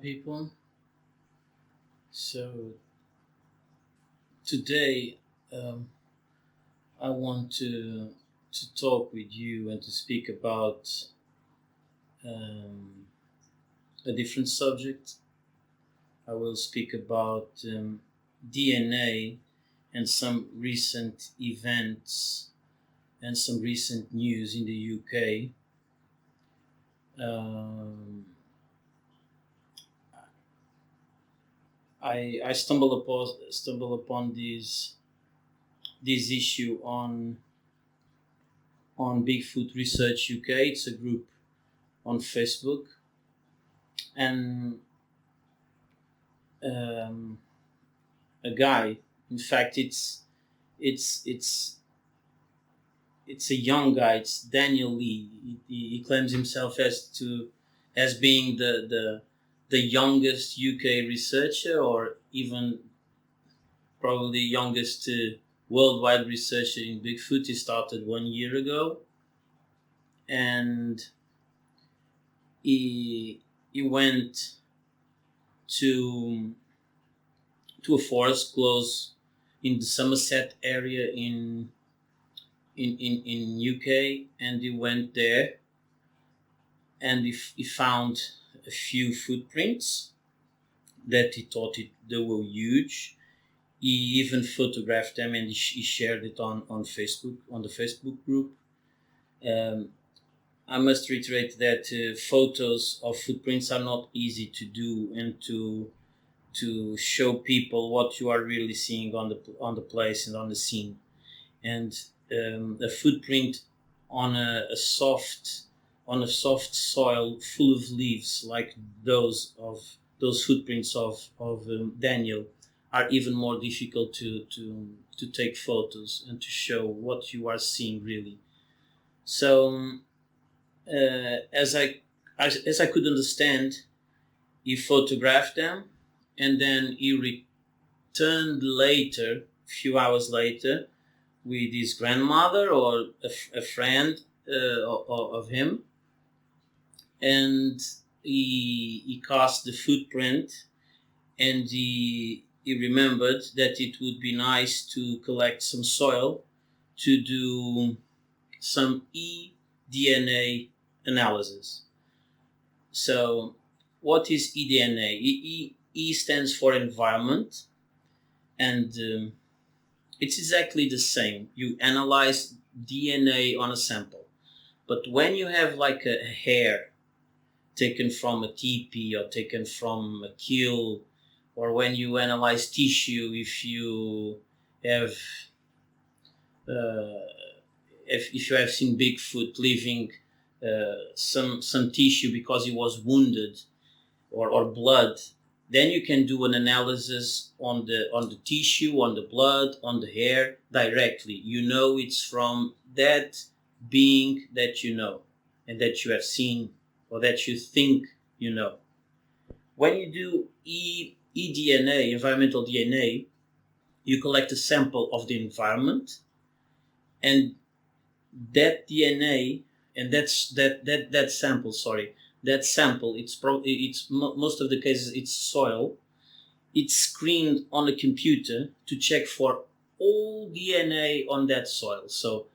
people. So today I want to talk with you and to speak about um, a different subject. I will speak about DNA and some recent events and some recent news in the UK. Um, I stumble upon this issue on Bigfoot Research UK. It's a group on Facebook, and um, a guy. In fact, it's it's it's a young guy. It's Daniel Lee. He claims himself as being the youngest UK researcher, or even probably youngest worldwide researcher in Bigfoot. He started 1 year ago, and he went to a forest close in the Somerset area in UK, and he went there and he found a few footprints that he thought they were huge. He even photographed them and he shared it on Facebook, on the Facebook group. Um, I must reiterate that photos of footprints are not easy to do and to show people what you are really seeing on the place and on the scene. And a footprint on a soft soil full of leaves, like those footprints of Daniel, are even more difficult to take photos and to show what you are seeing really. So as I could understand, he photographed them, and then he returned later, a few hours later, with his grandmother or a friend of him, and he cast the footprint, and he remembered that it would be nice to collect some soil to do some eDNA analysis. So, what is eDNA? E stands for environment, and it's exactly the same. You analyze DNA on a sample, but when you have like a hair taken from a teepee or taken from a kill, or when you analyze tissue, if you have uh, if you have seen Bigfoot leaving some tissue because he was wounded, or blood, then you can do an analysis on the tissue, on the blood, on the hair directly. You know it's from that being that you know and that you have seen, or that you think you know. When you do eDNA, environmental DNA, you collect a sample of the environment, and that DNA, and that sample, that sample, most of the cases it's soil. It's screened on a computer to check for all DNA on that soil. So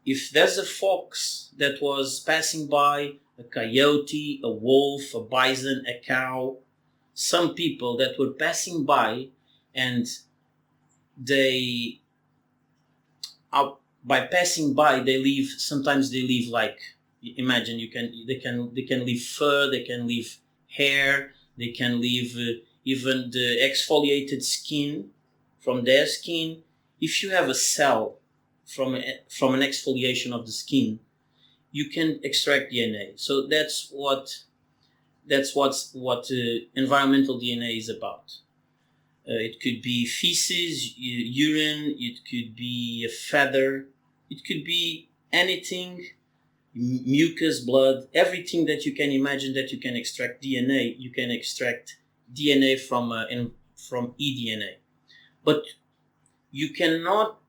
if there's a fox that was passing by, a coyote, a wolf, a bison, a cow, some people that were passing by, and they are, by passing by, sometimes they leave, like, imagine, they can leave fur, they can leave hair, they can leave even the exfoliated skin from their skin. If you have a cell from an exfoliation of the skin, you can extract DNA. So that's what environmental DNA is about. It could be feces, urine, it could be a feather, it could be anything, mucus, blood, everything that you can imagine that you can extract DNA. You can extract DNA from eDNA, but you cannot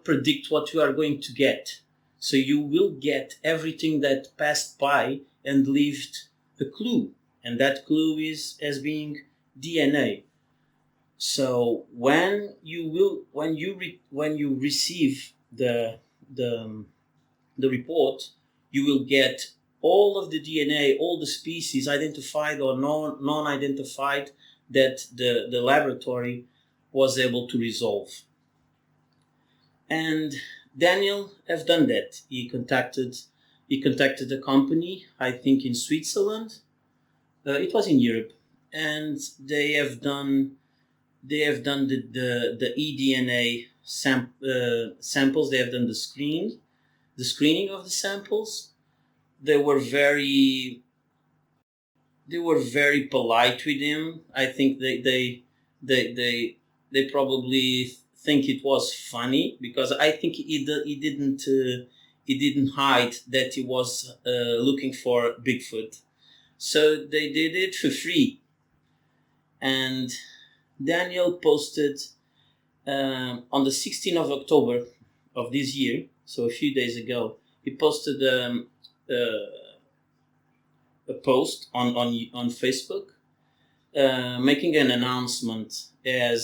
predict what you are going to get. So you will get everything that passed by, and left a clue, and that clue is as being DNA. So when you receive the the report, you will get all of the DNA, all the species identified or non-identified that the laboratory was able to resolve. And Daniel have done that. He contacted a company, I think in Switzerland. It was in Europe, and they have done the eDNA samples. They have done the screening of the samples. They were very polite with him. I think they probably think it was funny, because I think he didn't hide that he was looking for Bigfoot. So they did it for free. And Daniel posted on the 16th of October of this year, so a few days ago, he posted a post on Facebook making an announcement. I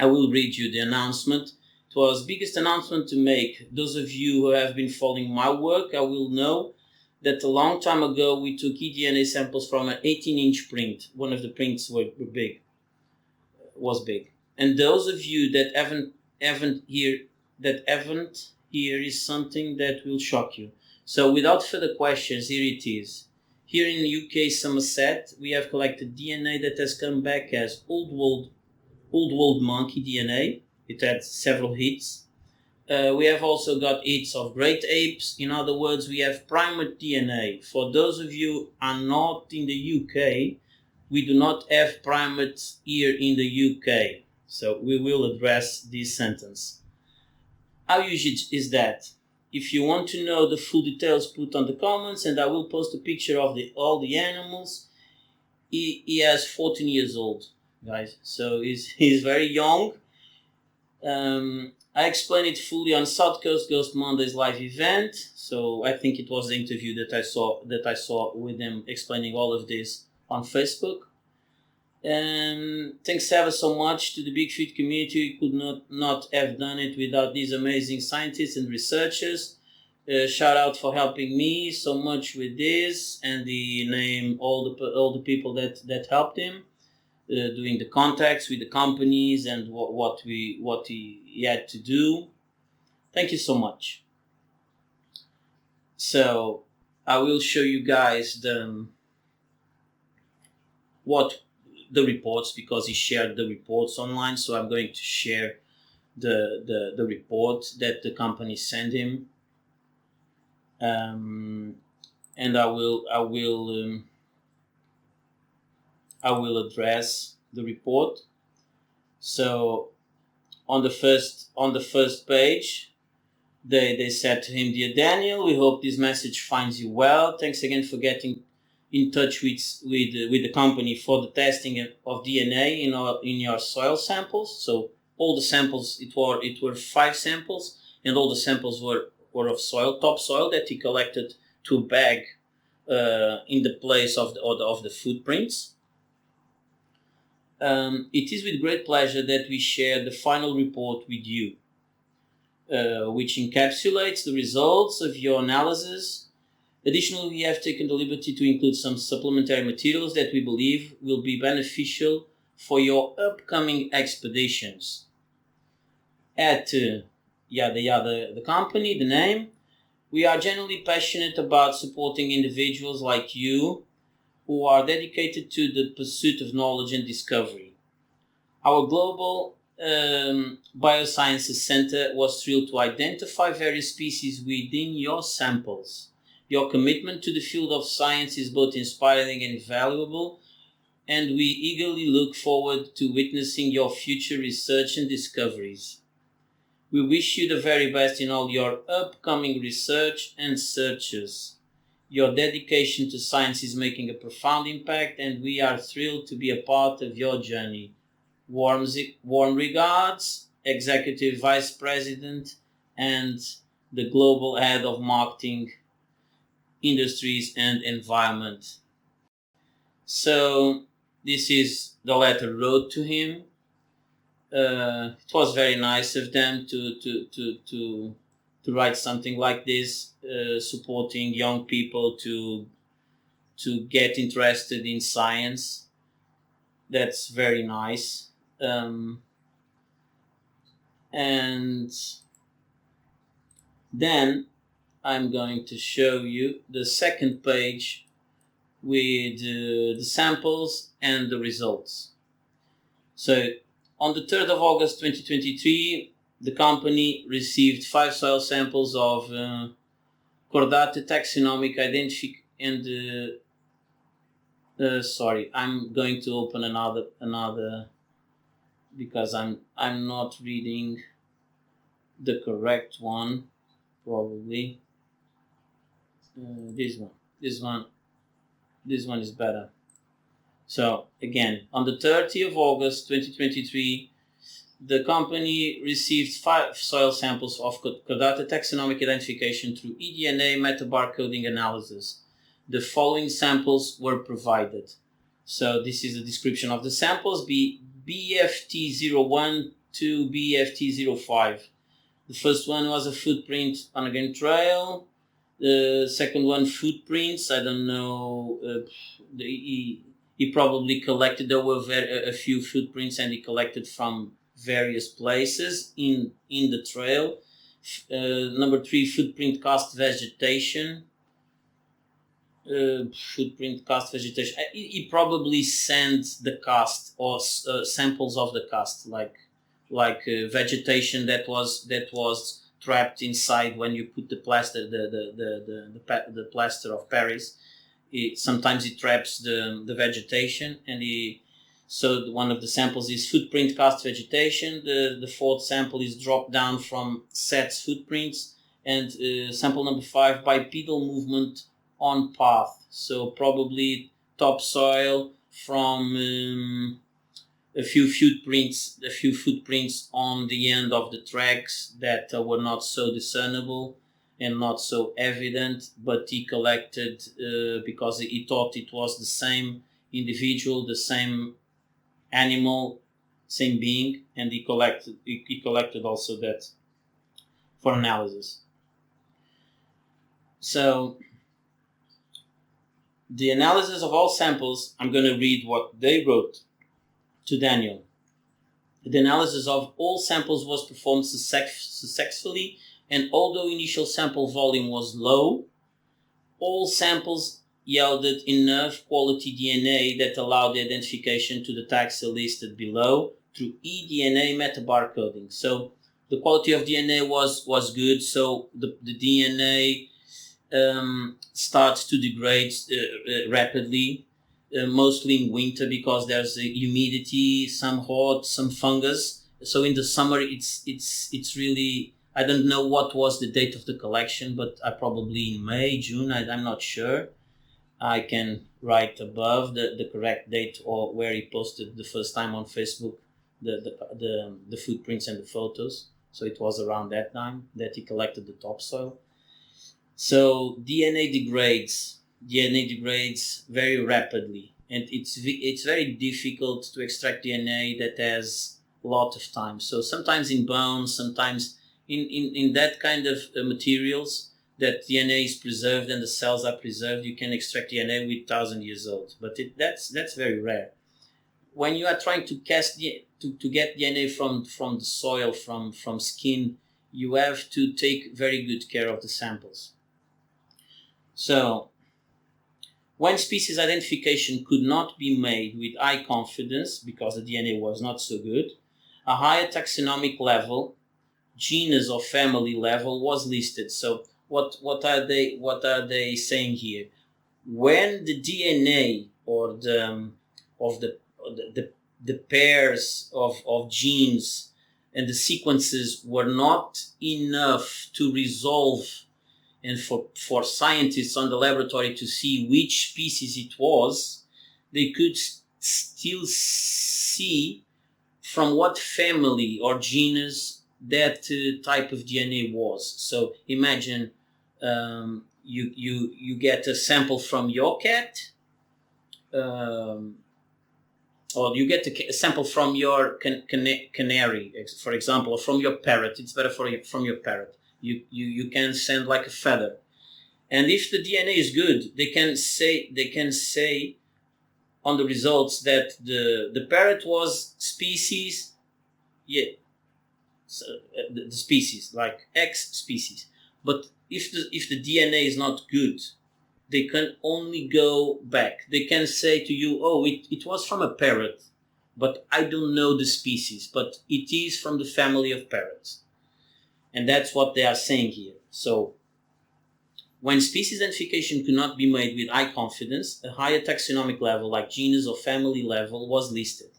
will read you the announcement. It was the biggest announcement to make. Those of you who have been following my work, I will know that a long time ago we took eDNA samples from an 18-inch print. One of the prints was big. And those of you that haven't here is something that will shock you. So without further questions, here it is. Here in the UK, Somerset, we have collected DNA that has come back as old world monkey DNA. It had several hits. We have also got hits of great apes. In other words, we have primate DNA. For those of you who are not in the UK, we do not have primates here in the UK. So we will address this sentence. How huge is that? If you want to know the full details, put on the comments, and I will post a picture of all the animals. He has 14 years old, guys. So he's very young. I explained it fully on South Coast Ghost Mondays live event. So I think it was the interview that I saw with him explaining all of this on Facebook. And thanks ever so much to the Bigfoot community. We could not have done it without these amazing scientists and researchers. Shout out for helping me so much with this, and the name all the people that helped him doing the contacts with the companies and what he had to do. Thank you so much. So I will show you guys the reports, because he shared the reports online. So I'm going to share the report that the company sent him, and I will address the report. So on the first page, they said to him, "Dear Daniel, we hope this message finds you well. Thanks again for getting in touch with the company for the testing of DNA in your soil samples." So all the samples, it were 5 samples, and all the samples were of topsoil that he collected to a bag in the place of the footprints. It is with great pleasure that we share the final report with you, which encapsulates the results of your analysis. Additionally, we have taken the liberty to include some supplementary materials that we believe will be beneficial for your upcoming expeditions. At the company, the name, we are genuinely passionate about supporting individuals like you who are dedicated to the pursuit of knowledge and discovery. Our global Biosciences Center was thrilled to identify various species within your samples. Your commitment to the field of science is both inspiring and valuable, and we eagerly look forward to witnessing your future research and discoveries. We wish you the very best in all your upcoming research and searches. Your dedication to science is making a profound impact, and we are thrilled to be a part of your journey. Warm regards, Executive Vice President and the global head of marketing, industries, and environment. So this is the letter wrote to him. It was very nice of them to write something like this, supporting young people to get interested in science. That's very nice. And then I'm going to show you the second page with the samples and the results. So on the 3rd of August 2023, the company received 5 soil samples of chordate taxonomic identification and sorry, I'm going to open another because I'm not reading the correct one, probably. This one is better. So again, on the 30th of August 2023, the company received 5 soil samples of chordate taxonomic identification through eDNA metabarcoding analysis. The following samples were provided. So this is a description of the samples: BFT01 to BFT05. The first one was a footprint on a game trail. The second one, footprints. I don't know. He probably collected. There were a few footprints, and he collected from various places in the trail. Number 3, footprint cast vegetation. Footprint cast vegetation. He probably sent the cast or samples of the cast, like vegetation that was trapped inside when you put the plaster, the plaster of Paris. Sometimes it traps the vegetation, and so one of the samples is footprint cast vegetation. The fourth sample is dropped down from Set's footprints, and sample number 5, bipedal movement on path. So probably topsoil from a few footprints on the end of the tracks that were not so discernible and not so evident, but he collected because he thought it was the same individual, the same animal, same being, and he collected also that for analysis. So the analysis of all samples, I'm going to read what they wrote to Daniel. The analysis of all samples was performed successfully, and although initial sample volume was low, all samples yielded enough quality DNA that allowed the identification to the taxa listed below through eDNA metabarcoding. So the quality of DNA was good, so the DNA starts to degrade rapidly, mostly in winter because there's humidity, some hot, some fungus. So in the summer, it's really, I don't know what was the date of the collection, but probably in May, June, I'm not sure. I can write above the correct date or where he posted the first time on Facebook the footprints and the photos. So it was around that time that he collected the topsoil. So DNA degrades very rapidly, and it's very difficult to extract DNA that has a lot of time. So sometimes in bones, sometimes in that kind of materials that DNA is preserved and the cells are preserved, you can extract DNA with 1,000 years old, but that's very rare. When you are trying to to get DNA from the soil, from skin, you have to take very good care of the samples. So, when species identification could not be made with high confidence because the DNA was not so good, a higher taxonomic level, genus or family level, was listed. So, what are they saying here? When the DNA or the pairs of genes and the sequences were not enough to resolve, and for scientists on the laboratory to see which species it was, they could still see from what family or genus that type of DNA was. So imagine you get a sample from your cat, or you get a sample from your canary, for example, or from your parrot. It's better from your parrot. You can send like a feather, and if the DNA is good, they can say on the results that the parrot was species, yeah, so, the species like X species. But if the DNA is not good, they can only go back. They can say to you, oh, it was from a parrot, but I don't know the species, but it is from the family of parrots. And that's what they are saying here. So when species identification could not be made with high confidence, a higher taxonomic level like genus or family level was listed.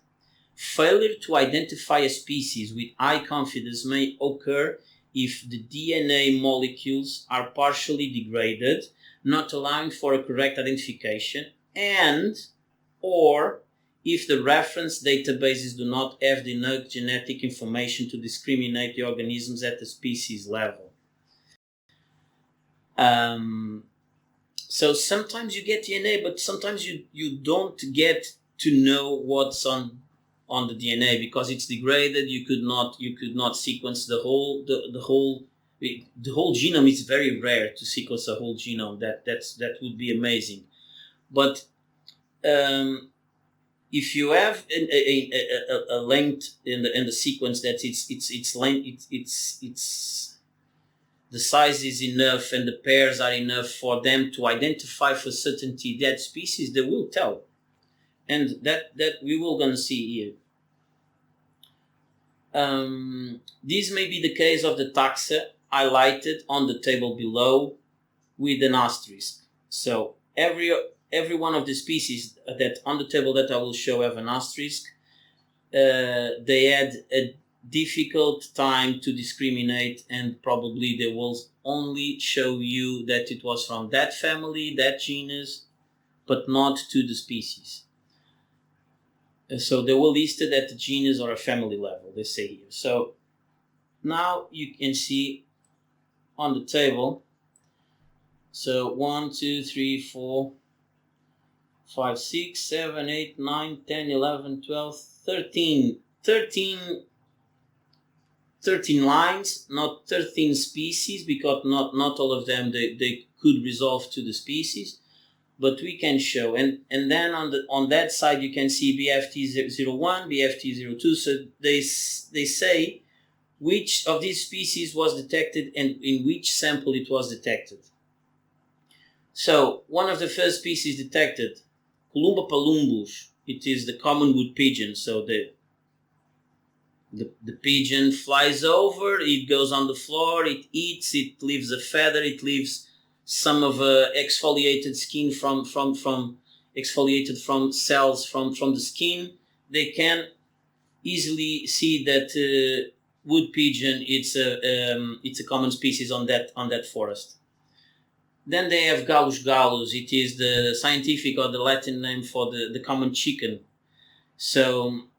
Failure to identify a species with high confidence may occur if the DNA molecules are partially degraded, not allowing for a correct identification, and or if the reference databases do not have the enough genetic information to discriminate the organisms at the species level. So sometimes you get DNA, but sometimes you don't get to know what's on the DNA because it's degraded. You could not sequence the whole genome. Is very rare to sequence a whole genome. That would be amazing, but if you have a length in the sequence that it's length, it's the size is enough and the pairs are enough for them to identify for certainty that species, they will tell, and that we will gonna see here. This may be the case of the taxa highlighted on the table below with an asterisk. So every one of the species that on the table that I will show have an asterisk. They had a difficult time to discriminate, and probably they will only show you that it was from that family, that genus, but not to the species. So they were listed at the genus or a family level, they say here. So now you can see on the table, so 1, 2, 3, 4, 5, 6, 7, 8, 9, 10, 11, 12, 13 lines, not 13 species, because not all of them they could resolve to the species, but we can show. And then on that side you can see BFT01, BFT02. So they say which of these species was detected and in which sample it was detected. So one of the first species detected, Columba palumbus, it is the common wood pigeon. So the pigeon flies over, it goes on the floor, it eats, it leaves a feather, it leaves some of exfoliated skin from exfoliated from cells from the skin. They can easily see that wood pigeon it's a common species on that forest. Then they have Gallus gallus. It is the scientific or the Latin name for the common chicken. So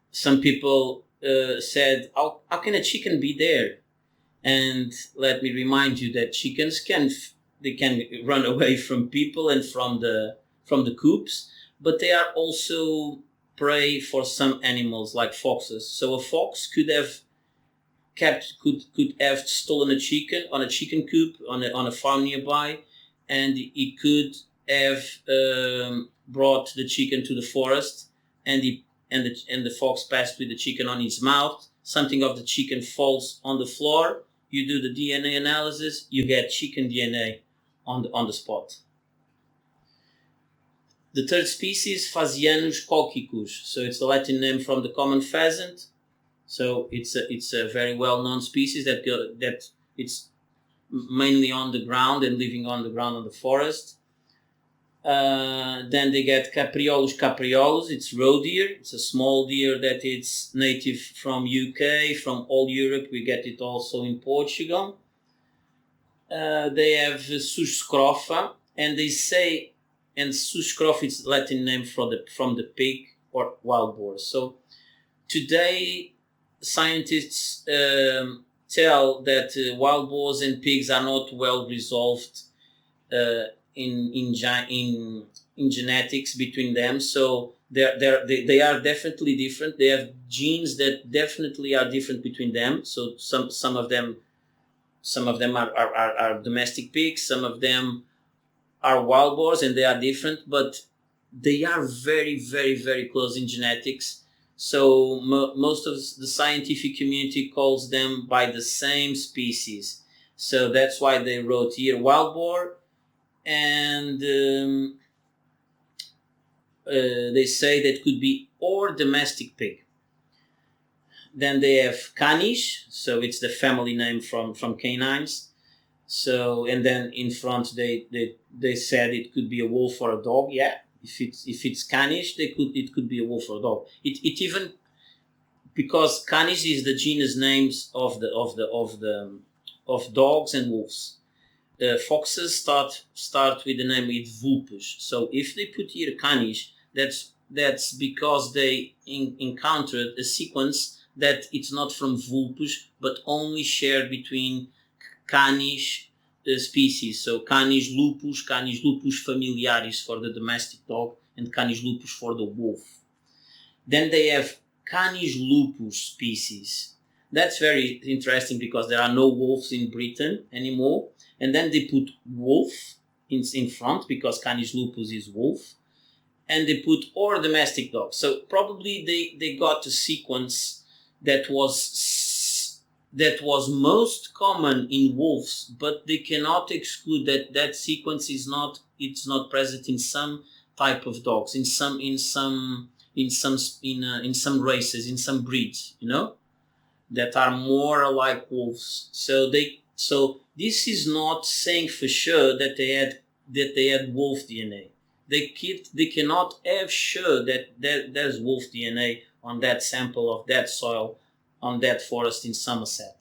some people said, how can a chicken be there? And let me remind you that chickens can run away from people and from the coops, but they are also prey for some animals like foxes. So a fox could have stolen a chicken on a chicken coop on a farm nearby, and it could have brought the chicken to the forest, and the fox passed with the chicken on his mouth. Something of the chicken falls on the floor. You do the DNA analysis, you get chicken DNA on the spot. The third species, Phasianus colchicus. So it's the Latin name from the common pheasant. So it's a very well-known species that it's mainly on the ground and living on the ground on the forest. Then they get Capreolus capreolus. It's roe deer. It's a small deer that it's native from UK, from all Europe. We get it also in Portugal. They have Suscrofa, and they say, and Suscrofa is Latin name from the pig or wild boar. So today, scientists tell that wild boars and pigs are not well resolved uh, in genetics between them. So they are definitely different. They have genes that definitely are different between them. So some of them are domestic pigs. Some of them are wild boars, and they are different, but they are very, very, very close in genetics. So most of the scientific community calls them by the same species. So that's why they wrote here wild boar, and they say that could be or domestic pig. Then they have caniche, so it's the family name from canines. So, and then in front they said it could be a wolf or a dog. Yeah, if it's caniche, it could be a wolf or a dog. It even, because caniche is the genus names of of dogs and wolves. Foxes start with the name with vulpes. So if they put here caniche, that's because they encountered a sequence that it's not from vulpes, but only shared between Canis species. So Canis lupus familiaris for the domestic dog, and Canis lupus for the wolf. Then they have Canis lupus species. That's very interesting because there are no wolves in Britain anymore. And then they put wolf in front because Canis lupus is wolf. And they put or domestic dog. So probably they got a sequence that was most common in wolves, but they cannot exclude that sequence is not present in some type of dogs, in some races, in some breeds, that are more like wolves. So this is not saying for sure that they had wolf DNA. They cannot have sure that there's wolf DNA on that sample of that soil on that forest in Somerset.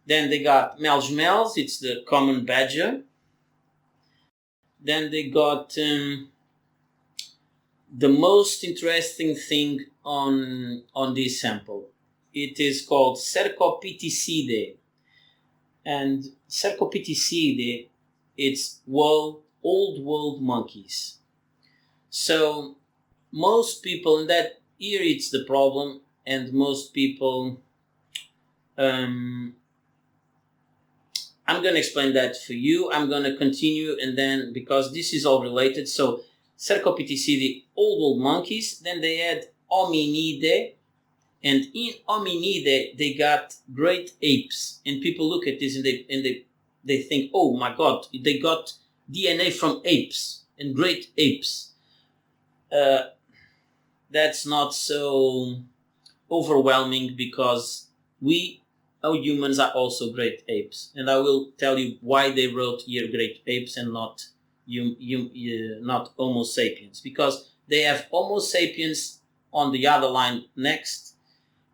Then they got Melge, it's the common badger. Then they got the most interesting thing on this sample. It is called Cercopithecidae. And Cercopithecidae, it's old world monkeys. So most people, and that here it's the problem, and most people, I'm going to explain that for you. I'm going to continue, and then, because this is all related, so Cercopithecidae, old monkeys, then they had Hominidae, and in Hominidae, they got great apes. And people look at this and they think, oh my God, they got DNA from apes and great apes. That's not so overwhelming because humans are also great apes. And I will tell you why they wrote here great apes and not Homo sapiens. Because they have Homo sapiens on the other line next,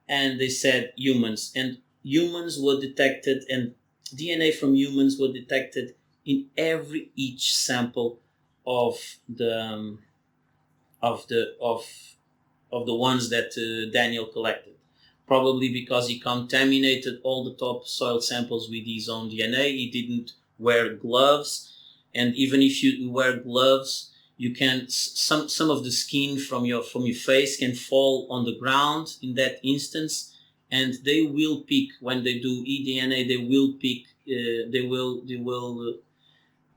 and they said humans. And humans were detected, and DNA from humans were detected in each sample of the ones that Daniel collected. Probably because he contaminated all the top soil samples with his own DNA. He didn't wear gloves, and even if you wear gloves, you can some of the skin from your face can fall on the ground in that instance, and they will pick when they do eDNA. They will pick. They will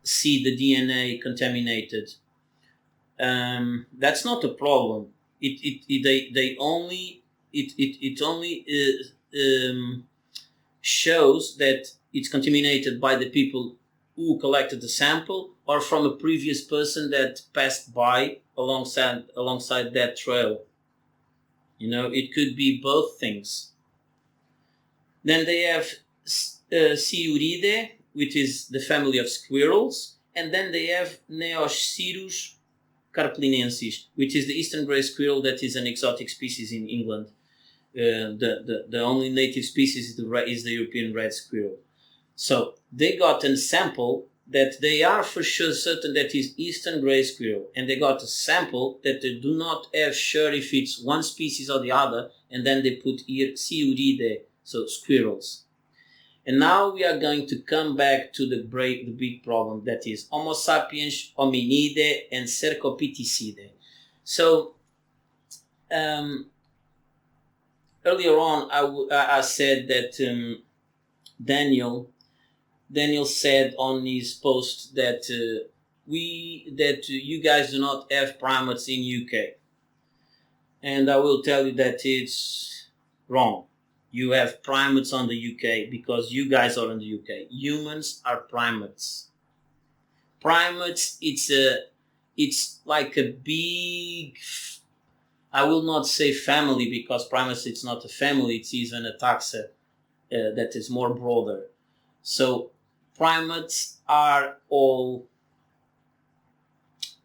see the DNA contaminated. That's not a problem. It only shows that it's contaminated by the people who collected the sample or from a previous person that passed by alongside that trail. It could be both things. Then they have Sciuridae, which is the family of squirrels, and then they have Neoscirus carplinensis, which is the eastern grey squirrel that is an exotic species in England. The only native species is the European red squirrel. So they got a sample that they are for sure certain that is eastern gray squirrel, and they got a sample that they do not have sure if it's one species or the other, and then they put here CUD, so squirrels. And now we are going to come back to the big problem, that is Homo sapiens hominide and Cercopithecide. So earlier on, I said that Daniel said on his post that you guys do not have primates in UK, and I will tell you that it's wrong. You have primates on the UK because you guys are in the UK. Humans are primates. Primates, it's like a big, I will not say family, because primates, it's not a family, it's even a taxa that is more broader. So primates are all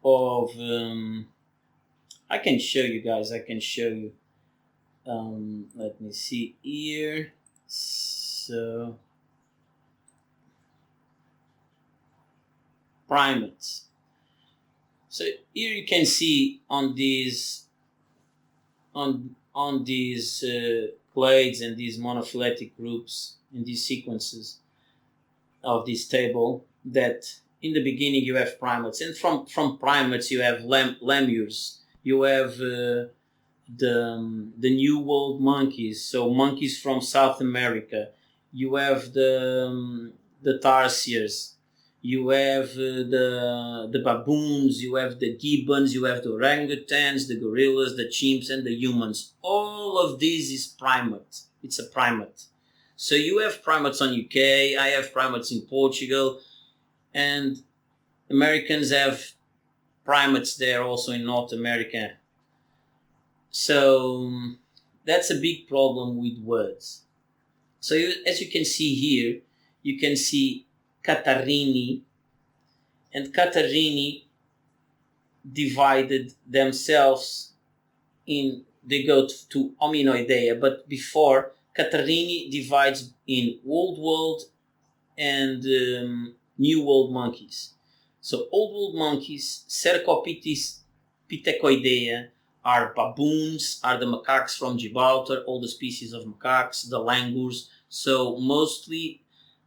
of, I can show you guys, let me see here. So primates. So here you can see on these clades and these monophyletic groups in these sequences of this table that in the beginning you have primates, and from primates you have lemurs, you have the New World monkeys, so monkeys from South America, you have the tarsiers, you have the baboons, you have the gibbons, you have the orangutans, the gorillas, the chimps, and the humans. All of these is primate. It's a primate. So you have primates on UK, I have primates in Portugal, and Americans have primates there also in North America. So that's a big problem with words. So as you can see here, you can see Catarini, and Catarini divided themselves in, they go to Hominoidea, but before Catarini divides in Old World and New World monkeys. So Old World monkeys, Cercopithecida, are baboons, are the macaques from Gibraltar, all the species of macaques, the langurs. So mostly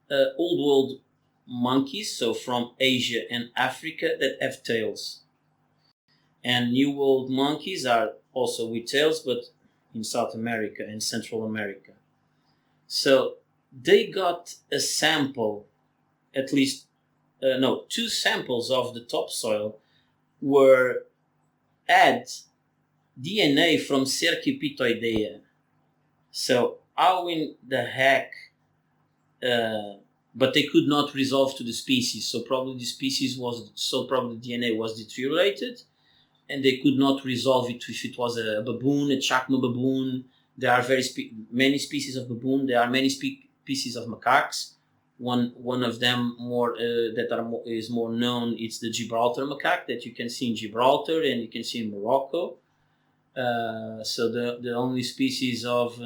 Old World monkeys, so from Asia and Africa, that have tails. And New World monkeys are also with tails, but in South America and Central America. So they got a sample, at least, two samples of the topsoil were had DNA from Cercopithoidea. So how in the heck, but they could not resolve to the species. So probably the DNA was deteriorated, and they could not resolve it if it was a baboon, a chacma baboon. There are many species of baboon. There are many species of macaques. One of them is more known. It's the Gibraltar macaque that you can see in Gibraltar and you can see in Morocco. So the only species of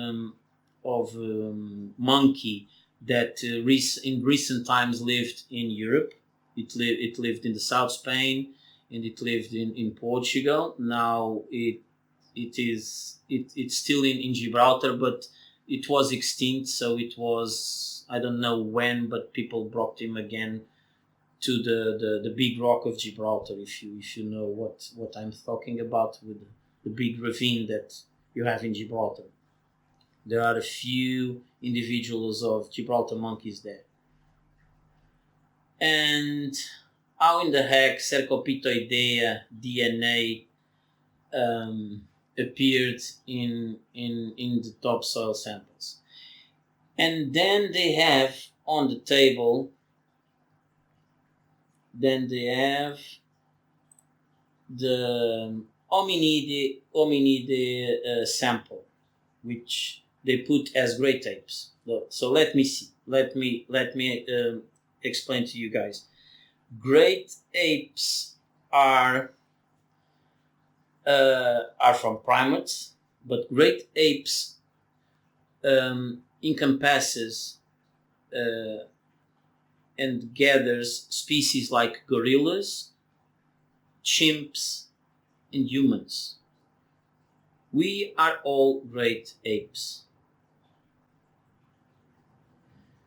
monkey that in recent times lived in Europe. It lived in the South Spain, and it lived in Portugal. Now it's still in Gibraltar, but it was extinct. So it was, I don't know when, but people brought him again to the big rock of Gibraltar. If you know what I'm talking about, with the big ravine that you have in Gibraltar. There are a few individuals of Gibraltar monkeys there. And how in the heck Cercopithoidea DNA appeared in the topsoil samples? And then they have on the table, the hominide sample, which they put as great apes. So let me see. Let me explain to you guys. Great apes are from primates, but great apes encompasses and gathers species like gorillas, chimps, and humans. We are all great apes.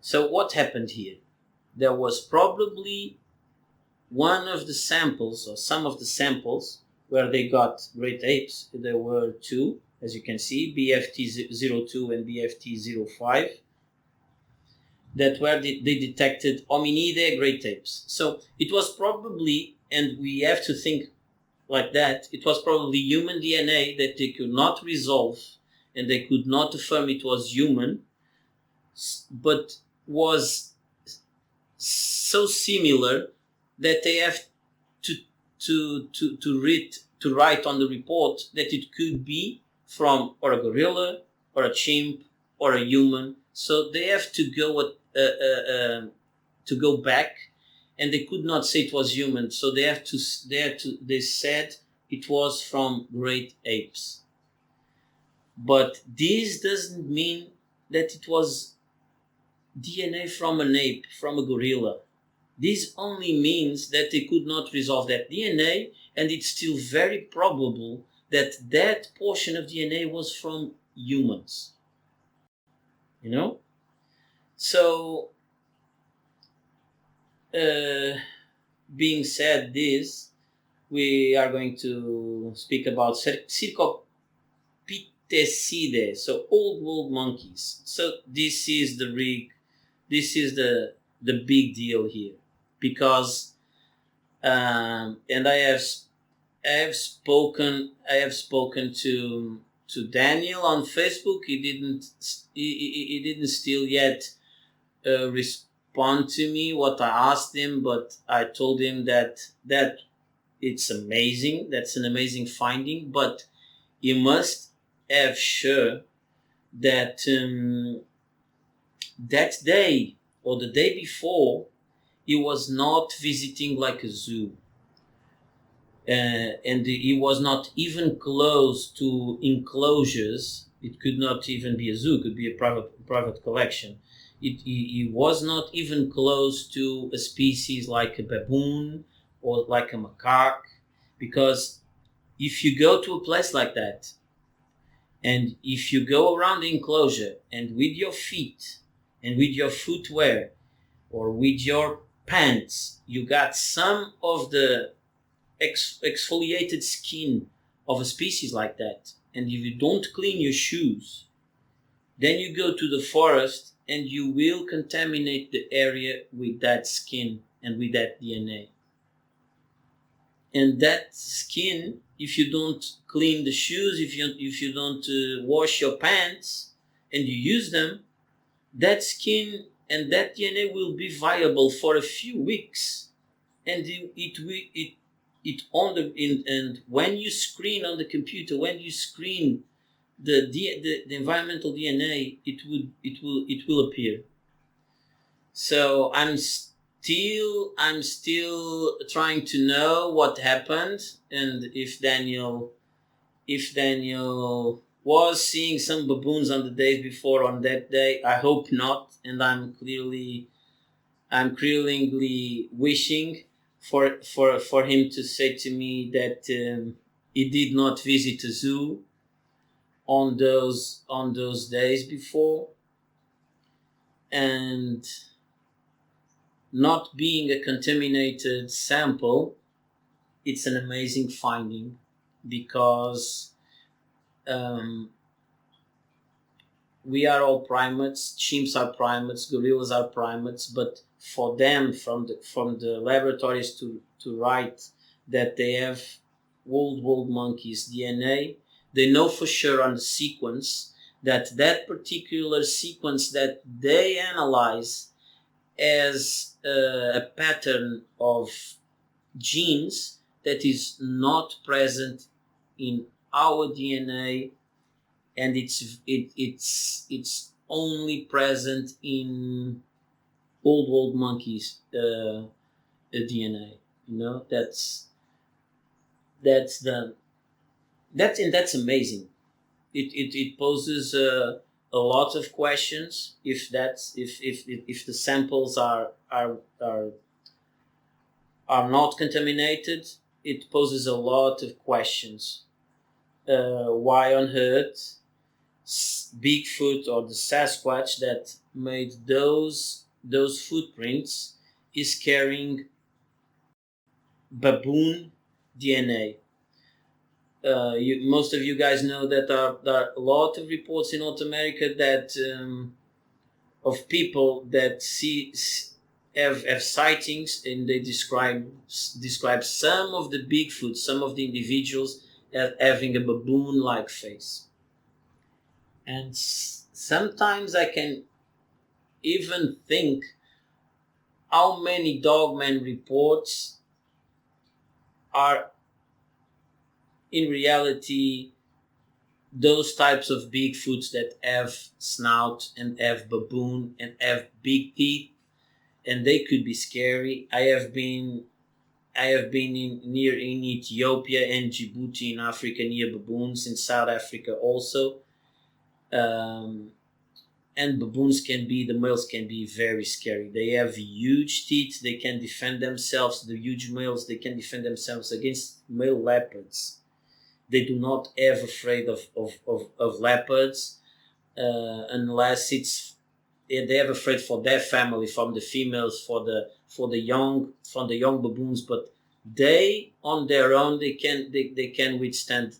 So what happened here? There was probably one of the samples, or some of the samples, where they got great apes. There were two, as you can see, BFT02 and BFT05, that where they detected hominidae great apes. So it was probably, and we have to think like that, it was probably human DNA that they could not resolve and they could not affirm it was human, but was so similar that they have to write on the report that it could be from or a gorilla or a chimp or a human. So they have to go back, and they could not say it was human. So they said it was from great apes. But this doesn't mean that it was DNA from an ape, from a gorilla. This only means that they could not resolve that DNA, and it's still very probable that that portion of DNA was from humans. You know? So, being said this, we are going to speak about Circopithecidae, so old world monkeys. So this is the big deal here, because and I have spoken to Daniel on Facebook. He didn't still yet respond to me what I asked him, but I told him that it's amazing. That's an amazing finding, but you must have sure that that day or the day before, he was not visiting like a zoo. And he was not even close to enclosures. It could not even be a zoo, it could be a private collection. He was not even close to a species like a baboon or like a macaque, because if you go to a place like that, and if you go around the enclosure and with your feet and with your footwear or with your pants, you got some of the exfoliated skin of a species like that, and if you don't clean your shoes, then you go to the forest and you will contaminate the area with that skin and with that DNA. And that skin, if you don't clean the shoes, if you don't wash your pants and you use them, that skin and that DNA will be viable for a few weeks, and and when you screen on the computer, when you screen the environmental DNA, it will appear. So I'm still trying to know what happened, and if Daniel was seeing some baboons on the days before on that day. I hope not, and I'm clearly wishing for him to say to me that he did not visit a zoo on those days before. And not being a contaminated sample, it's an amazing finding, because we are all primates. Chimps are primates, gorillas are primates, but for them, from the laboratories to write that they have old monkeys DNA, they know for sure on the sequence that particular sequence that they analyze as a pattern of genes that is not present in our DNA, and it's only present in old monkeys DNA. You know, that's amazing. It poses a lot of questions. If the samples are not contaminated, it poses a lot of questions. Why on earth Bigfoot or the Sasquatch that made those footprints is carrying baboon DNA? Most of you guys know that there are a lot of reports in North America that of people that have sightings, and they describe some of the Bigfoot, some of the individuals as having a baboon-like face. And sometimes I can even think how many dogman reports are in reality those types of Bigfoots that have snout and have baboon and have big teeth, and they could be scary. I have been in Ethiopia and Djibouti in Africa near baboons, in South Africa also. And baboons the males can be very scary. They have huge teeth, they can defend themselves. The huge males, they can defend themselves against male leopards. They do not ever afraid of leopards unless they have afraid for their family, from the females, for the young baboons. But they on their own, they can withstand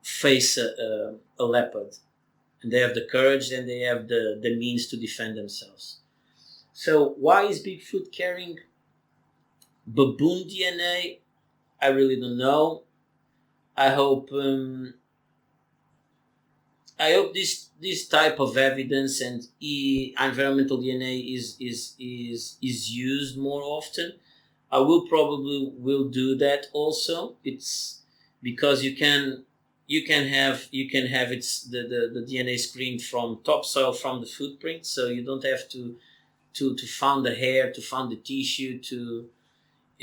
face a leopard, and they have the courage and they have the means to defend themselves. So why is Bigfoot carrying baboon DNA? I really don't know. I hope this type of evidence and environmental DNA is used more often. I will do that also. It's because you can have it's the DNA screened from topsoil, from the footprint, so you don't have to find the hair, to find the tissue.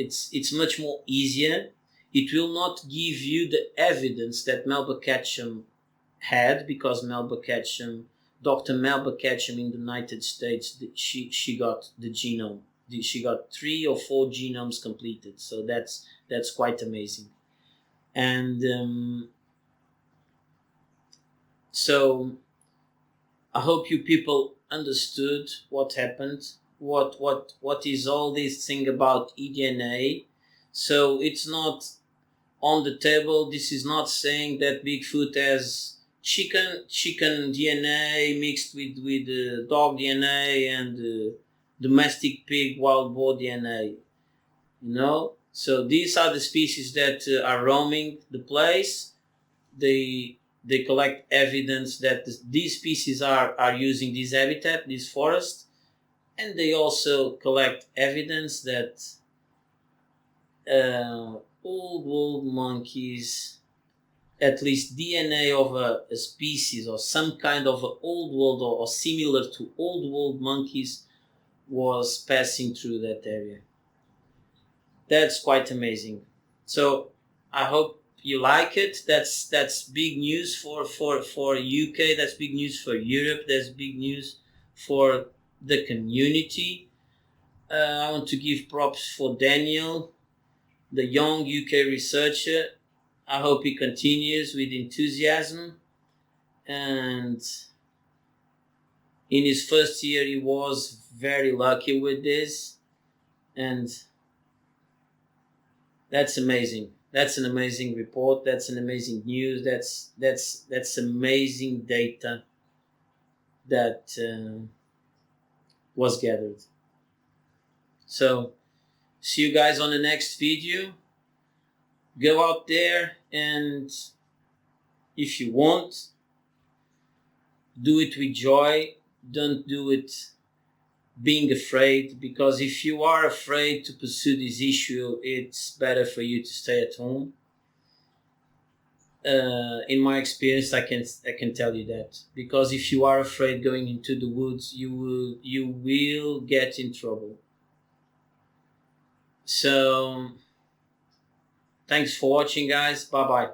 It's much more easier. It will not give you the evidence that Melba Ketchum had, because Dr. Melba Ketchum in the United States, she got the genome. She got 3 or 4 genomes completed, so that's quite amazing. And so I hope you people understood what happened. What is all this thing about eDNA? So it's not on the table. This is not saying that Bigfoot has chicken DNA mixed with dog DNA and domestic pig wild boar DNA. So these are the species that are roaming the place. They collect evidence that these species are using this habitat, this forest, and they also collect evidence that old world monkeys, at least DNA of a species or some kind of old world or similar to old world monkeys was passing through that area. That's quite amazing. So I hope you like it. That's big news for UK. That's big news for Europe. That's big news for the community. I want to give props for Daniel, the young UK researcher. I hope he continues with enthusiasm. And in his first year, he was very lucky with this. And that's amazing. That's an amazing report. That's an amazing news. That's amazing data that was gathered. So, see you guys on the next video. Go out there, and if you want, do it with joy. Don't do it being afraid, because if you are afraid to pursue this issue, it's better for you to stay at home. In my experience, I can tell you that, because if you are afraid going into the woods, you will get in trouble. So thanks for watching, guys. Bye bye.